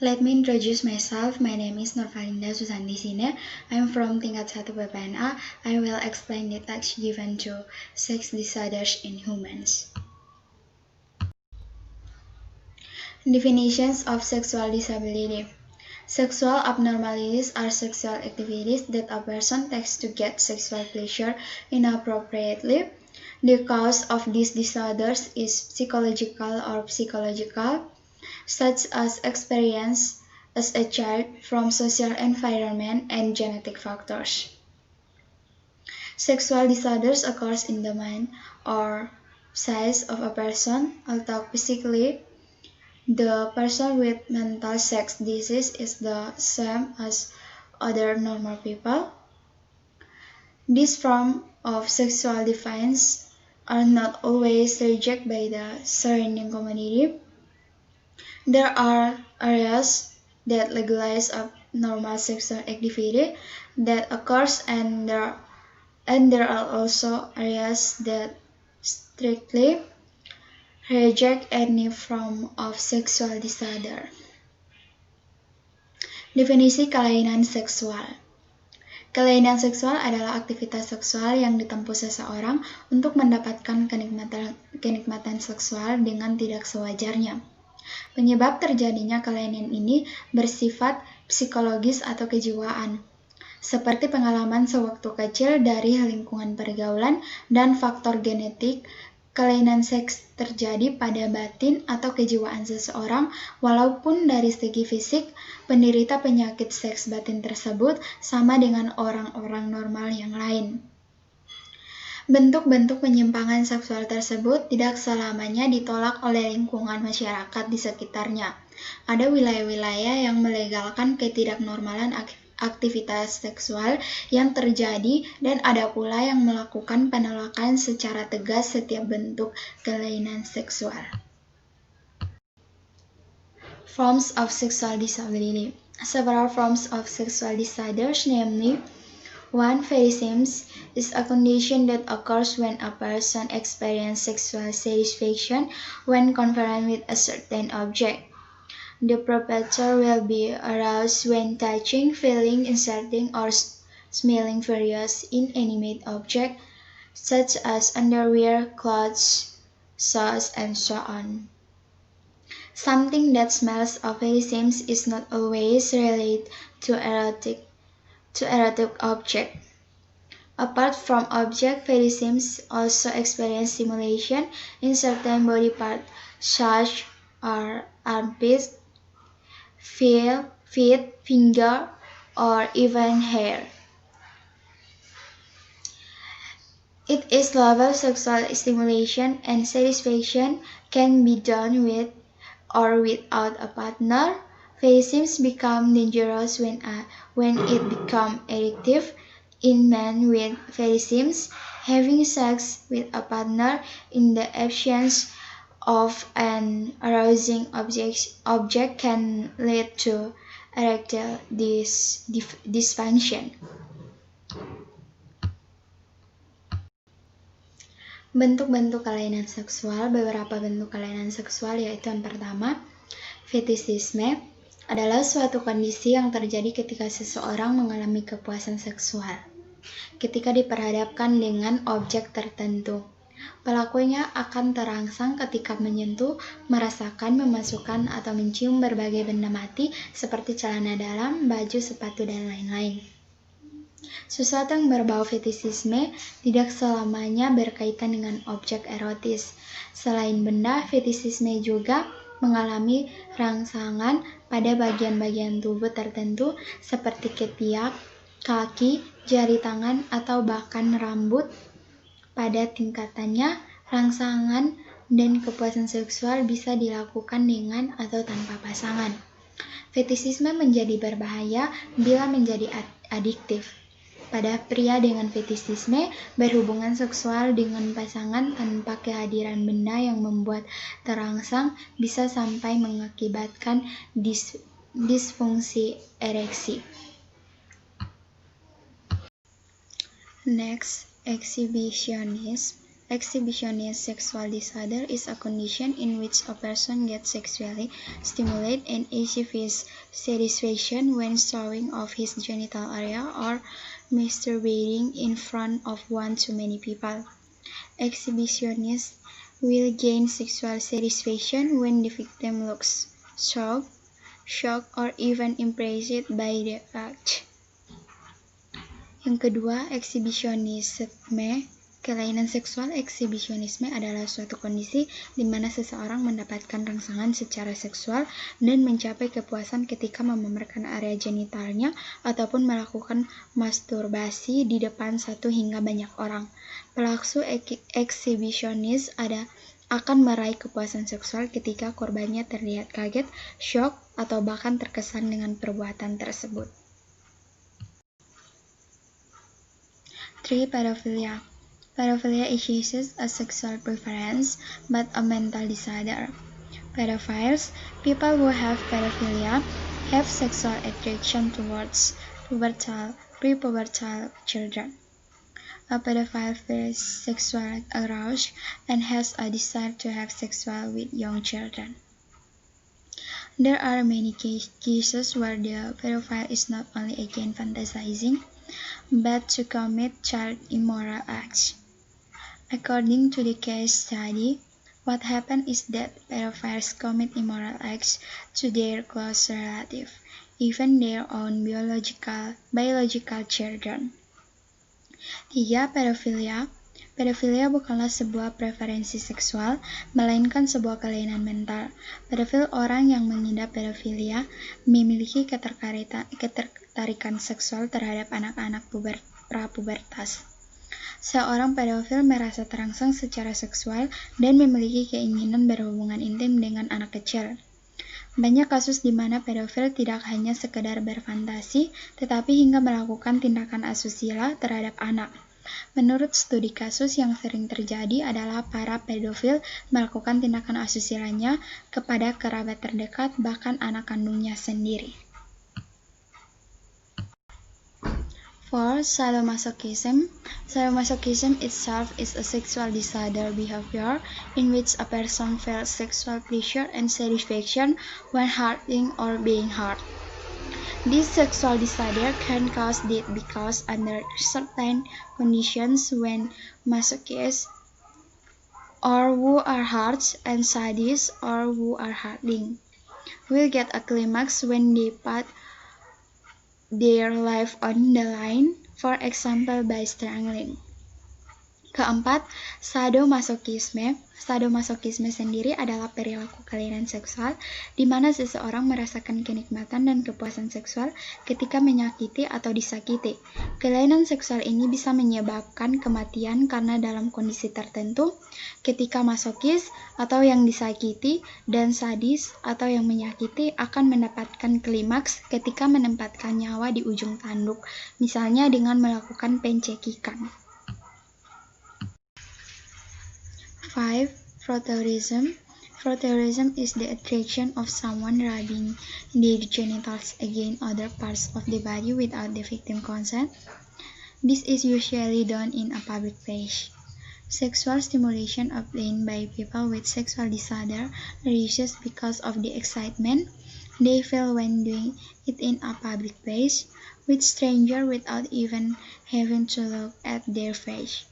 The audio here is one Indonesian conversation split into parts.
Let me introduce myself. My name is Nurvalinda Susanti Sine. I'm from tingkat 1 PPNA. I will explain the text given to sex disorders in humans. Definitions of sexual disability. Sexual abnormalities are sexual activities that a person takes to get sexual pleasure inappropriately. The cause of these disorders is psychological or psychological, such as experience as a child from social environment and genetic factors. Sexual disorders occurs in the mind or size of a person, although physically the person with mental sex disease is the same as other normal people. These forms of sexual defiance are not always rejected by the surrounding community. There are areas that legalize abnormal sexual activity that occurs, and there are also areas that strictly reject any form of sexual disorder. Definisi kelainan seksual. Kelainan seksual adalah aktivitas seksual yang ditempuh seseorang untuk mendapatkan kenikmatan seksual dengan tidak sewajarnya. Penyebab terjadinya kelainan ini bersifat psikologis atau kejiwaan, seperti pengalaman sewaktu kecil dari lingkungan pergaulan dan faktor genetik. Kelainan seks terjadi pada batin atau kejiwaan seseorang, walaupun dari segi fisik, penderita penyakit seks batin tersebut sama dengan orang-orang normal yang lain. Bentuk-bentuk penyimpangan seksual tersebut tidak selamanya ditolak oleh lingkungan masyarakat di sekitarnya. Ada wilayah-wilayah yang melegalkan ketidaknormalan aktivitas seksual yang terjadi, dan ada pula yang melakukan penolakan secara tegas setiap bentuk kelainan seksual. Forms of sexual disability. Several forms of sexual disorders, namely 1. Fetishism is a condition that occurs when a person experiences sexual satisfaction when confronted with a certain object. The perpetrator will be aroused when touching, feeling, inserting, or smelling various inanimate objects, such as underwear, clothes, sauce, and so on. Something that smells of fetishism is not always related to erotic object. Apart from object, fetishism also experience stimulation in certain body parts, such as armpits, feet, finger, or even hair. It is level sexual stimulation and satisfaction can be done with or without a partner. Fetishism becomes dangerous when it becomes addictive. In men with fetishism, having sex with a partner in the absence of an arousing object can lead to erectile dysfunction. Bentuk-bentuk kelainan seksual. Beberapa bentuk kelainan seksual yaitu yang pertama, fetishisme adalah suatu kondisi yang terjadi ketika seseorang mengalami kepuasan seksual ketika diperhadapkan dengan objek tertentu. Pelakunya akan terangsang ketika menyentuh, merasakan, memasukkan, atau mencium berbagai benda mati seperti celana dalam, baju, sepatu, dan lain-lain. Sesuatu yang berbau fetishisme tidak selamanya berkaitan dengan objek erotis. Selain benda, fetishisme juga mengalami rangsangan pada bagian-bagian tubuh tertentu seperti ketiak, kaki, jari tangan, atau bahkan rambut. Pada tingkatannya, rangsangan dan kepuasan seksual bisa dilakukan dengan atau tanpa pasangan. Fetishisme menjadi berbahaya bila menjadi adiktif. Pada pria dengan fetishisme, berhubungan seksual dengan pasangan tanpa kehadiran benda yang membuat terangsang bisa sampai mengakibatkan disfungsi ereksi. Next, exhibitionism. Exhibitionist sexual disorder is a condition in which a person gets sexually stimulated and achieves satisfaction when showing off his genital area or masturbating in front of one too many people. Exhibitionists will gain sexual satisfaction when the victim looks shocked, or even impressed by the act. Yang kedua, exhibitionisme. Kelainan seksual exhibitionisme adalah suatu kondisi di mana seseorang mendapatkan rangsangan secara seksual dan mencapai kepuasan ketika memamerkan area genitalnya ataupun melakukan masturbasi di depan satu hingga banyak orang. Pelaku exhibitionis akan meraih kepuasan seksual ketika korbannya terlihat kaget, shock, atau bahkan terkesan dengan perbuatan tersebut. 3. Pedophilia. Pedophilia is just a sexual preference, but a mental disorder. Pedophiles, people who have pedophilia, have sexual attraction towards pre-pubertal children. A pedophile feels sexual aroused and has a desire to have sex with young children. There are many cases where the pedophile is not only again fantasizing, but to commit child immoral acts. According to the case study, what happened is that pedophiles commit immoral acts to their close relatives, even their own biological children. 3. Pedofilia. Pedofilia bukanlah sebuah preferensi seksual, melainkan sebuah kelainan mental. Pedofil, orang yang mengidap pedofilia, memiliki ketertarikan seksual terhadap anak-anak prapubertas. Seorang pedofil merasa terangsang secara seksual dan memiliki keinginan berhubungan intim dengan anak kecil. Banyak kasus di mana pedofil tidak hanya sekedar berfantasi, tetapi hingga melakukan tindakan asusila terhadap anak. Menurut studi kasus yang sering terjadi adalah para pedofil melakukan tindakan asusilanya kepada kerabat terdekat, bahkan anak kandungnya sendiri. 4. Sadomasochism. Sadomasochism itself is a sexual disorder behavior in which a person feels sexual pleasure and satisfaction when hurting or being hurt. This sexual disorder can cause death because under certain conditions when masochists or who are hurt and sadists or who are hurting will get a climax when they put their life on the line, for example by strangling. Keempat, sadomasochisme. Sadomasochisme sendiri adalah perilaku kelainan seksual di mana seseorang merasakan kenikmatan dan kepuasan seksual ketika menyakiti atau disakiti. Kelainan seksual ini bisa menyebabkan kematian karena dalam kondisi tertentu, ketika masokis atau yang disakiti dan sadis atau yang menyakiti akan mendapatkan klimaks ketika menempatkan nyawa di ujung tanduk, misalnya dengan melakukan pencekikan. 5. Frotteurism. Frotteurism is the attraction of someone rubbing their genitals against other parts of the body without the victim consent. This is usually done in a public place. Sexual stimulation obtained by people with sexual disorder arises because of the excitement they feel when doing it in a public place with strangers without even having to look at their face.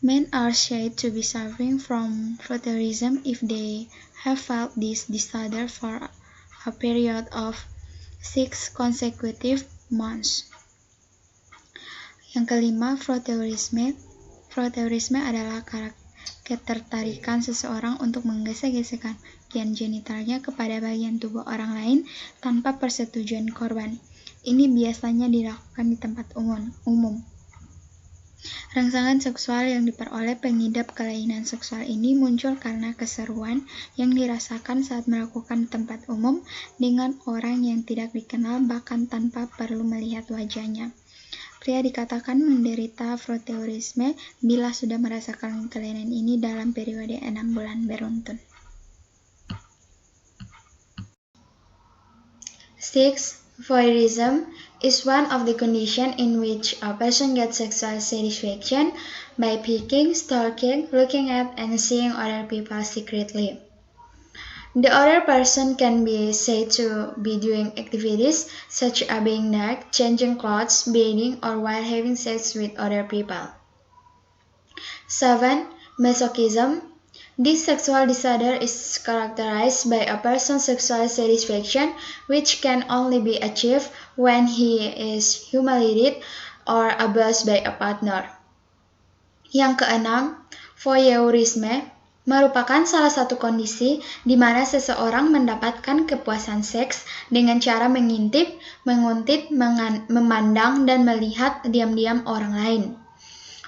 Men are said to be suffering from frotteurism if they have felt this disorder for a period of 6 consecutive months. Yang kelima, frotteurisme. Frotteurisme adalah ketertarikan seseorang untuk menggesek-gesek bagian genitalnya kepada bagian tubuh orang lain tanpa persetujuan korban. Ini biasanya dilakukan di tempat umum. Rangsangan seksual yang diperoleh pengidap kelainan seksual ini muncul karena keseruan yang dirasakan saat melakukan tempat umum dengan orang yang tidak dikenal bahkan tanpa perlu melihat wajahnya. Pria dikatakan menderita frotteurisme bila sudah merasakan kelainan ini dalam periode 6 bulan beruntun. 6. Voyeurism is one of the conditions in which a person gets sexual satisfaction by picking, stalking, looking at, and seeing other people secretly. The other person can be said to be doing activities such as being naked, changing clothes, bathing, or while having sex with other people. 7. Masochism. This sexual disorder is characterized by a person's sexual satisfaction which can only be achieved when he is humiliated or abused by a partner. Yang keenam, voyeurisme merupakan salah satu kondisi di mana seseorang mendapatkan kepuasan seks dengan cara mengintip, menguntit, memandang, dan melihat diam-diam orang lain.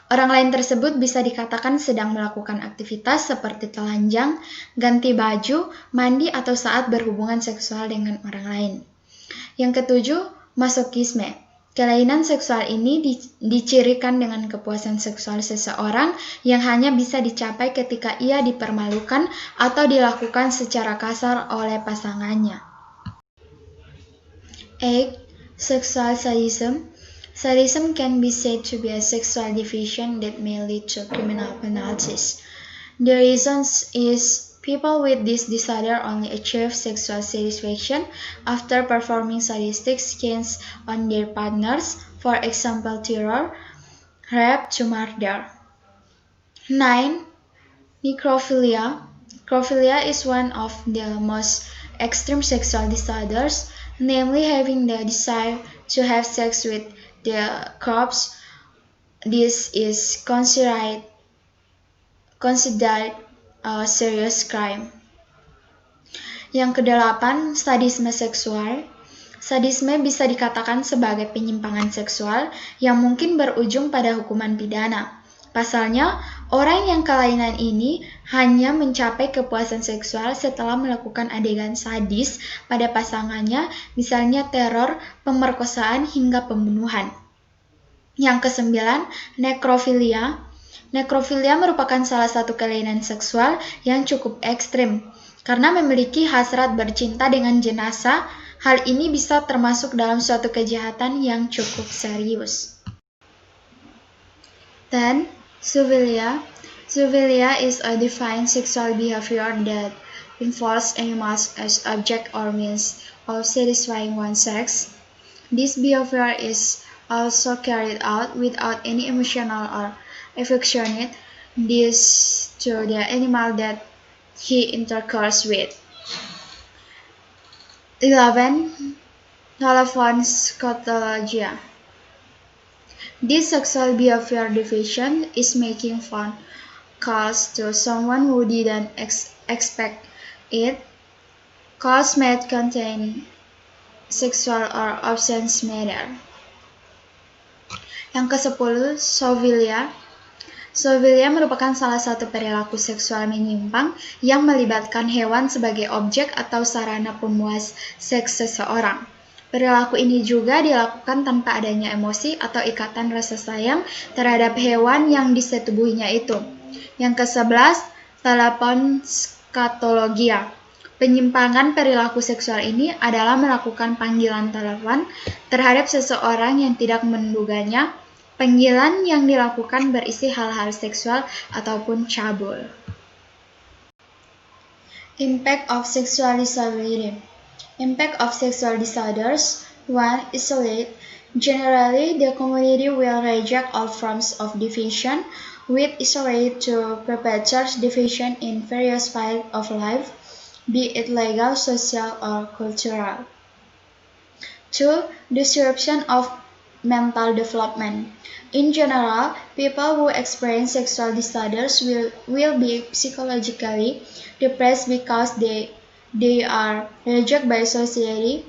Orang lain tersebut bisa dikatakan sedang melakukan aktivitas seperti telanjang, ganti baju, mandi, atau saat berhubungan seksual dengan orang lain. Yang ketujuh, masokisme. Kelainan seksual ini dicirikan dengan kepuasan seksual seseorang yang hanya bisa dicapai ketika ia dipermalukan atau dilakukan secara kasar oleh pasangannya. 8. Sexual sadism. Sadism can be said to be a sexual deviation that may lead to criminal penalties. The reason is people with this disorder only achieve sexual satisfaction after performing sadistic scenes on their partners, for example terror, rape to murder. 9. Necrophilia. Necrophilia is one of the most extreme sexual disorders, namely having the desire to have sex with the corpse. This is considered a serious crime. Yang kedelapan, sadisme seksual. Sadisme bisa dikatakan sebagai penyimpangan seksual yang mungkin berujung pada hukuman pidana. Pasalnya, orang yang kelainan ini hanya mencapai kepuasan seksual setelah melakukan adegan sadis pada pasangannya, misalnya teror, pemerkosaan, hingga pembunuhan. Yang kesembilan, nekrofilia. Nekrofilia merupakan salah satu kelainan seksual yang cukup ekstrim, karena memiliki hasrat bercinta dengan jenazah. Hal ini bisa termasuk dalam suatu kejahatan yang cukup serius. 10. Zoophilia. Zoophilia is a defined sexual behavior that involves animals as object or means of satisfying one's sex. This behavior is also carried out without any emotional or affectionate this to the animal that he intercourse with. 11. Thalaphonscatologia. This sexual behavior deviation is making phone calls to someone who didn't expect it. Calls may contain sexual or obscene matter. Yang ke-10, zoophilia. Zoophilia merupakan salah satu perilaku seksual menyimpang yang melibatkan hewan sebagai objek atau sarana pemuas seks seseorang. Perilaku ini juga dilakukan tanpa adanya emosi atau ikatan rasa sayang terhadap hewan yang disetubuhinya itu. Yang ke-11, thalaphonscatologia. Penyimpangan perilaku seksual ini adalah melakukan panggilan telepon terhadap seseorang yang tidak menduganya. Panggilan yang dilakukan berisi hal-hal seksual ataupun cabul. Impact of sexual disability. Impact of sexual disorders. 1. Isolate. Generally, the community will reject all forms of deviation, with isolate to perpetuate deviation in various fields of life, be it legal, social, or cultural. 2. Disruption of mental development. In general, people who experience sexual disorders will be psychologically depressed because they are rejected by society,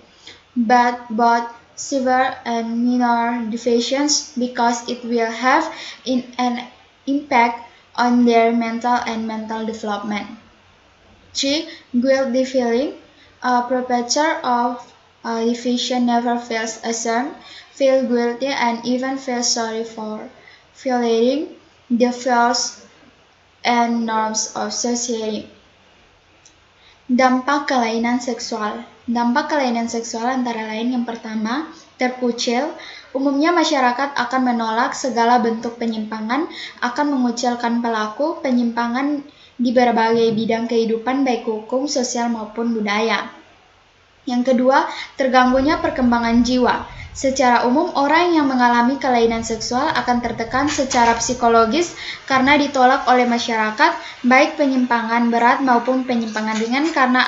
but both severe and minor deviations because it will have an impact on their mental development. 3. Guilty feeling. A perpetrator of a deviation never feels ashamed, feel guilty, and even feel sorry for violating the values and norms of society. Dampak kelainan seksual. Dampak kelainan seksual antara lain yang pertama, terkucil. Umumnya masyarakat akan menolak segala bentuk penyimpangan, akan mengucilkan pelaku penyimpangan di berbagai bidang kehidupan baik hukum, sosial maupun budaya. Yang kedua, terganggunya perkembangan jiwa. Secara umum, orang yang mengalami kelainan seksual akan tertekan secara psikologis karena ditolak oleh masyarakat, baik penyimpangan berat maupun penyimpangan ringan karena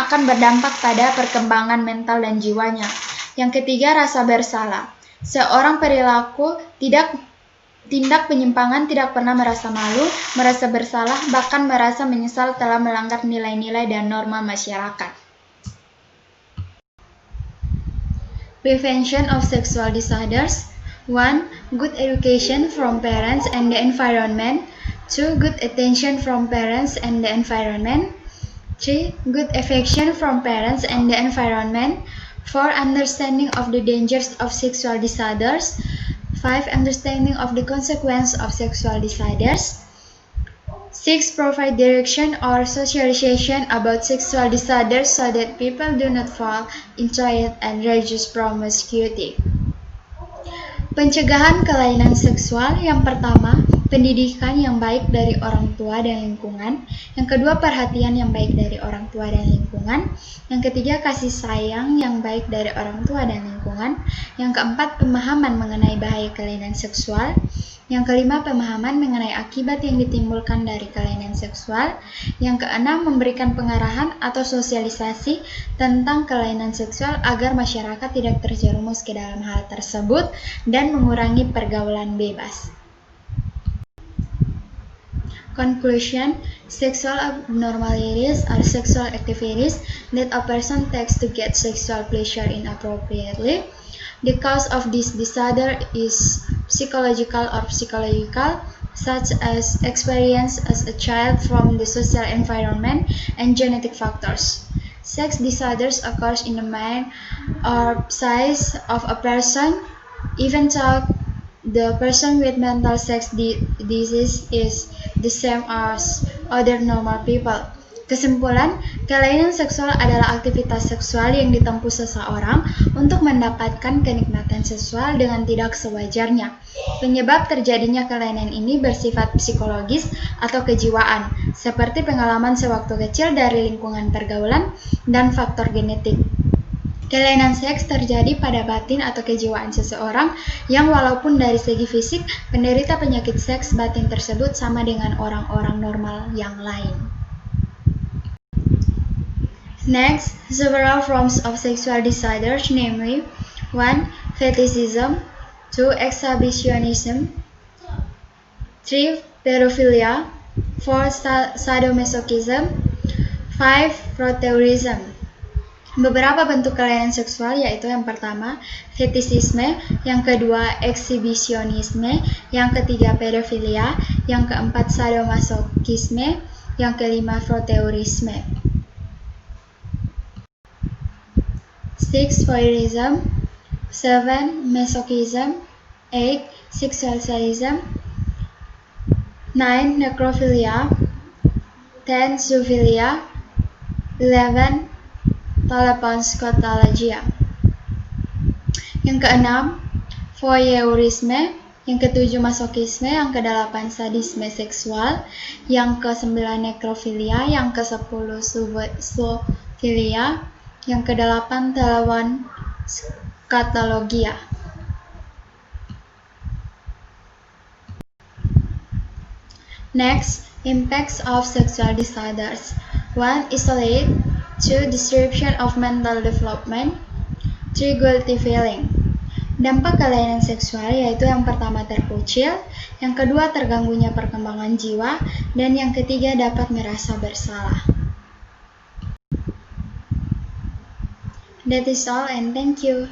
akan berdampak pada perkembangan mental dan jiwanya. Yang ketiga, rasa bersalah. Seorang perilaku tindak penyimpangan tidak pernah merasa malu, merasa bersalah, bahkan merasa menyesal telah melanggar nilai-nilai dan norma masyarakat. Prevention of sexual disorders. 1. Good education from parents and the environment. 2. Good attention from parents and the environment. 3. Good affection from parents and the environment. 4. Understanding of the dangers of sexual disorders. 5. Understanding of the consequences of sexual disorders. 6. Provide direction or socialization about sexual disorders so that people do not fall into it and reduce promiscuity. Pencegahan kelainan seksual. Yang pertama, pendidikan yang baik dari orang tua dan lingkungan. Yang kedua, perhatian yang baik dari orang tua dan lingkungan. Yang ketiga, kasih sayang yang baik dari orang tua dan lingkungan. Yang keempat, pemahaman mengenai bahaya kelainan seksual. Yang kelima, pemahaman mengenai akibat yang ditimbulkan dari kelainan seksual. Yang keenam, memberikan pengarahan atau sosialisasi tentang kelainan seksual agar masyarakat tidak terjerumus ke dalam hal tersebut dan mengurangi pergaulan bebas. Conclusion: sexual abnormalities are sexual activities that a person takes to get sexual pleasure inappropriately. The cause of this disorder is psychological or psychological, such as experience as a child from the social environment and genetic factors. Sex disorders occur in the mind or psyche of a person, even though the person with mental sex disease is the same as other normal people. Kesimpulan, kelainan seksual adalah aktivitas seksual yang ditempuh seseorang untuk mendapatkan kenikmatan seksual dengan tidak sewajarnya. Penyebab terjadinya kelainan ini bersifat psikologis atau kejiwaan, seperti pengalaman sewaktu kecil dari lingkungan pergaulan dan faktor genetik. Kelainan seks terjadi pada batin atau kejiwaan seseorang yang walaupun dari segi fisik, penderita penyakit seks batin tersebut sama dengan orang-orang normal yang lain. Next, several forms of sexual disorders, namely 1. Fetishism, 2. Exhibitionism, 3. Pedophilia, 4. Sadomasochism, 5. Proteurism. Beberapa bentuk kelainan seksual yaitu yang pertama, fetishisme, yang kedua, exhibitionisme, yang ketiga, pedofilia, yang keempat, sadomasochisme, yang kelima, proteurisme. 6. Voyeurism, 7. Masochism, 8. Sexual sadism, 9. Necrophilia, 10. Zoophilia, 11. Thalassocalagia. Yang keenam, voyeurisme, yang ketujuh, masochisme, yang kedelapan, sadisme seksual, yang kesembilan, necrophilia, yang kesepuluh, zoophilia, yang kedelapan, thalassocalagia. Next, impacts of sexual disorders. 1. Isolate, 2. Disruption of mental development, 3. Guilty feeling. Dampak kelainan seksual yaitu yang pertama, terkucil, yang kedua, terganggunya perkembangan jiwa, dan yang ketiga, dapat merasa bersalah. That is all and thank you.